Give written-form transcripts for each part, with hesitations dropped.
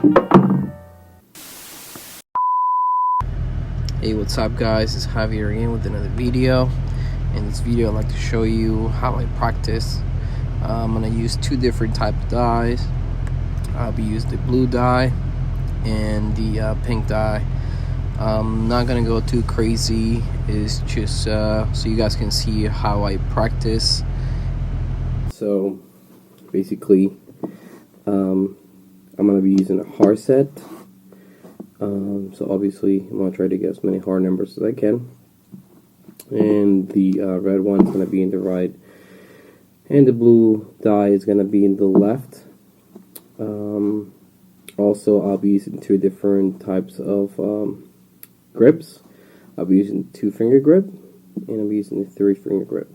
Hey, what's up guys, it's Javier again with another video. In this video I'd like to show you how I practice. I'm going to use two different types of dyes. I'll be using the blue dye and the pink dye. I'm not going to go too crazy, it's just so you guys can see how I practice. So basically I'm going to be using a hard set. So obviously I'm going to try to get as many hard numbers as I can, and the red one's going to be in the right and the blue dye is going to be in the left. Also I'll be using two different types of grips. I'll be using 2-finger grip and I'll be using the 3-finger grip.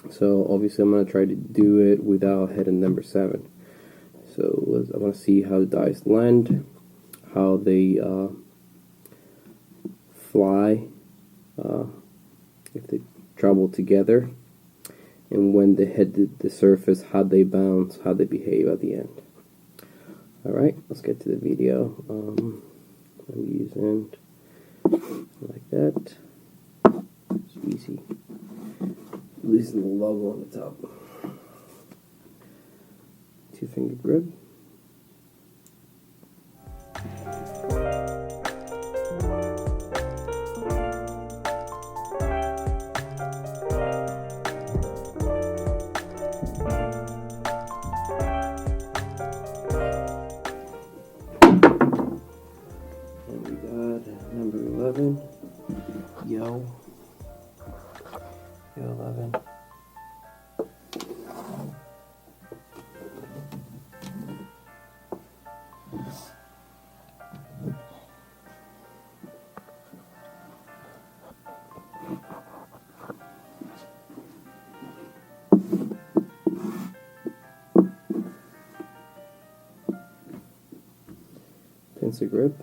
So obviously I'm going to try to do it without hitting number 7. So I want to see how the dice land, how they fly, if they travel together, and when they hit the surface, how they bounce, how they behave at the end. Alright, let's get to the video. I'm using like that. It's easy. Using the logo on the top. 2-finger grip. And we got number 11. Yo 11. Pencil grip.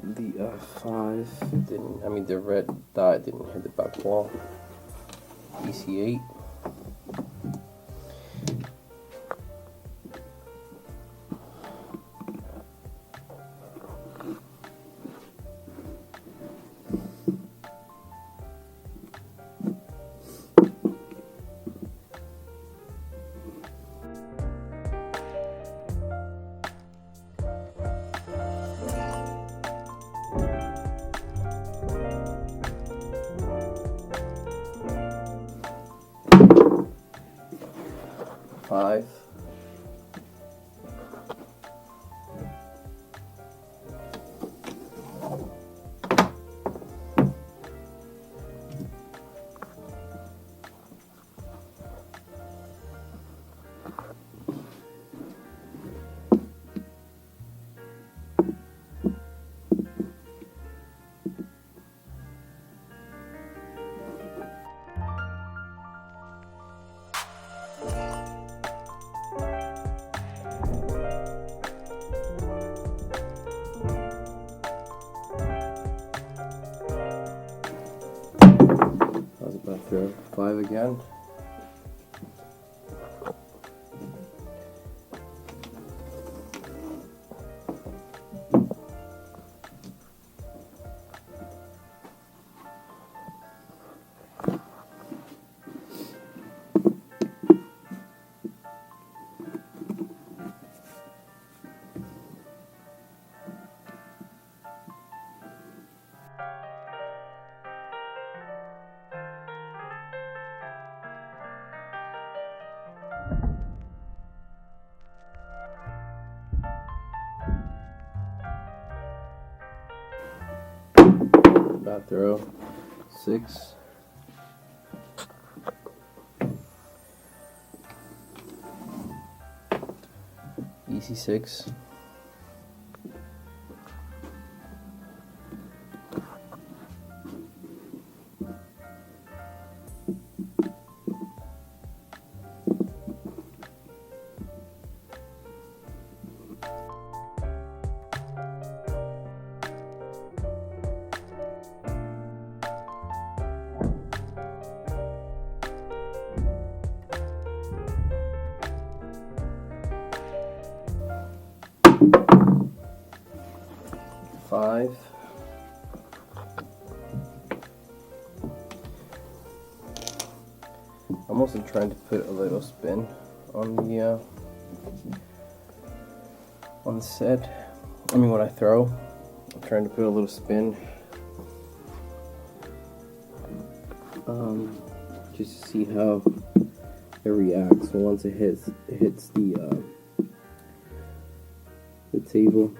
The 5 didn't. I mean, the red dye didn't hit the back wall. EC8. Five. I was about to throw 5 again. About throw 6. EC6. 5. I'm also trying to put a little spin on the set. I mean, when I throw, I'm trying to put a little spin, just to see how it reacts. So once it hits the table.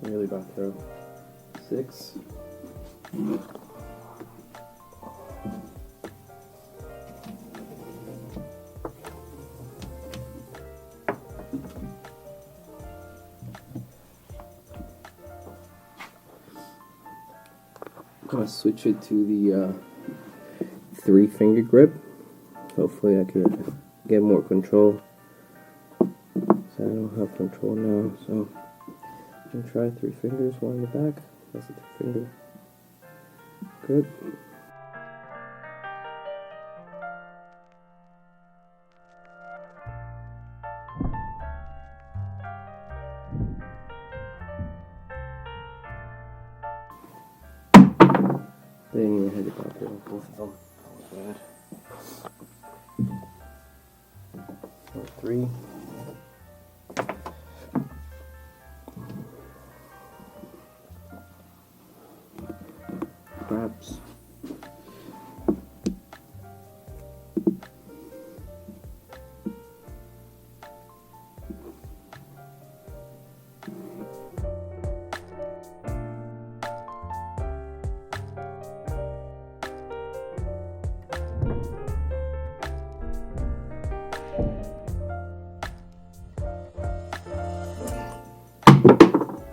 Really about to throw 6. I'm gonna switch it to the 3-finger grip. Hopefully I can get more control. So I don't have control now, so I'm gonna try 3 fingers, 1 in the back. That's a 2-finger grip. They didn't even hit it back there, both of them. That was bad. 3. Perhaps.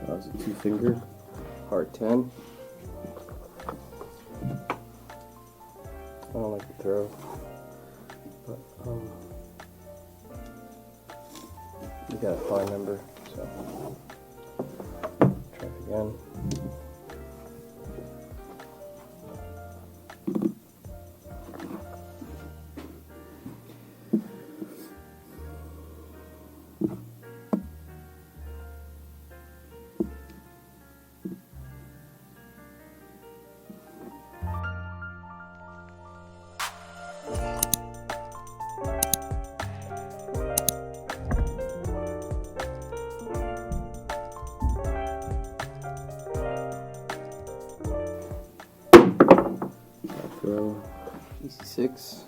That was a 2-finger, hard 10. I don't like to throw, but you got a fine number, so try it again. Throw easy 6.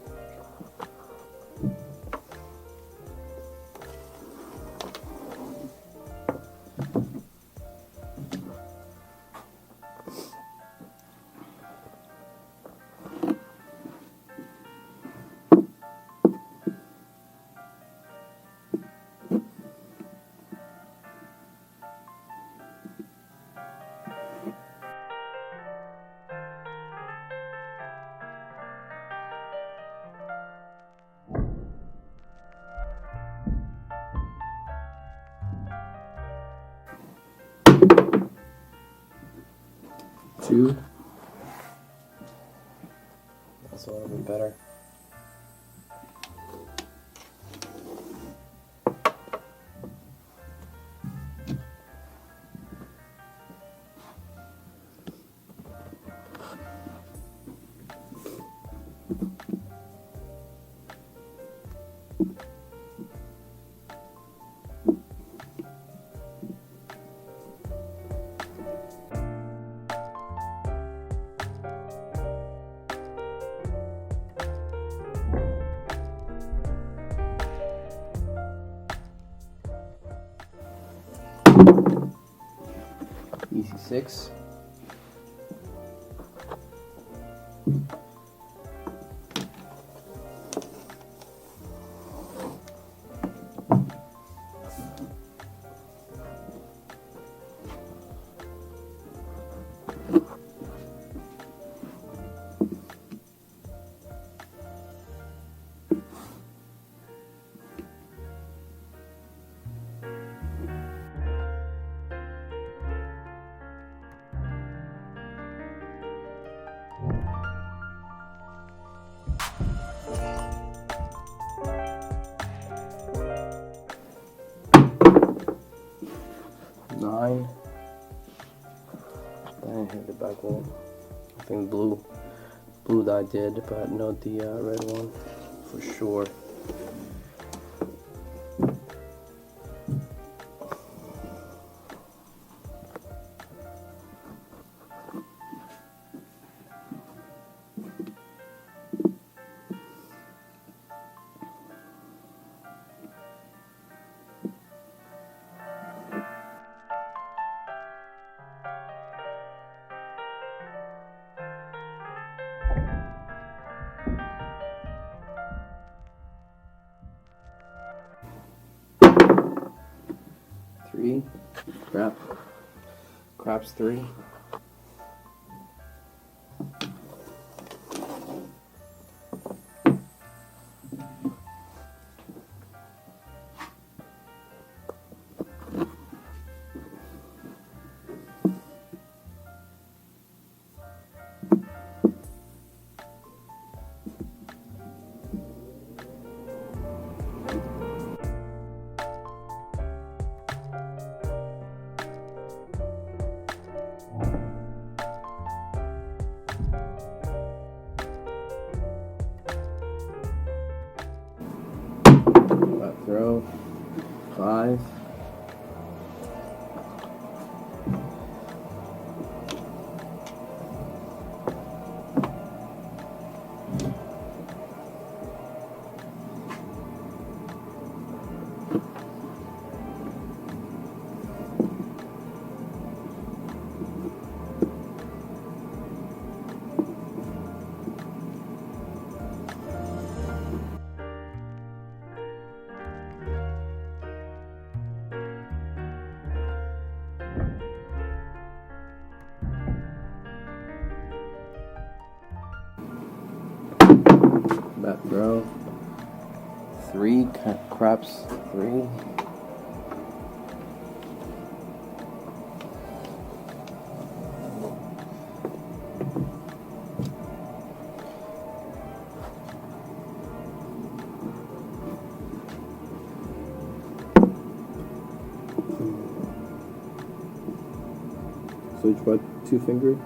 Two. That's a little bit better. Easy 6. the back wall. I think blue dye did, but not the red one for sure. Three, craps 3. Back throw 5. Back throw 3, craps 3. So you try 2 finger.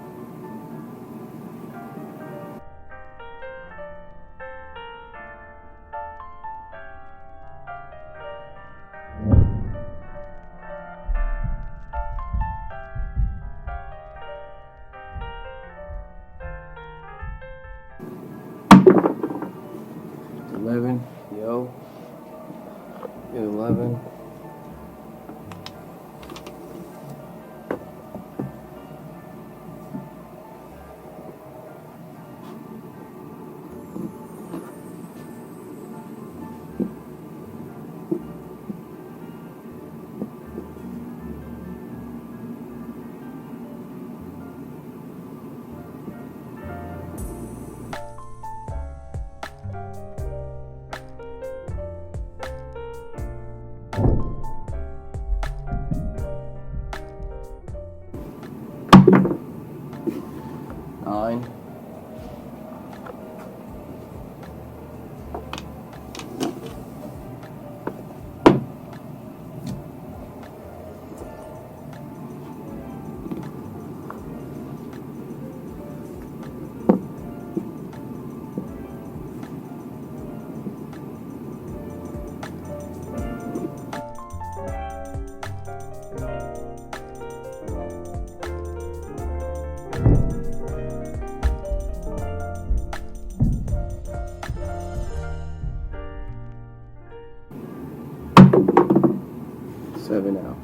Yo, 11. Nine. Seven out.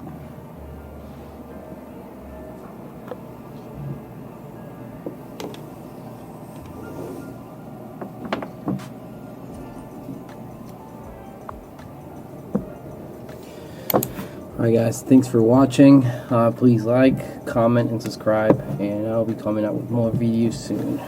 Alright guys, thanks for watching. Please like, comment, and subscribe, and I'll be coming out with more videos soon.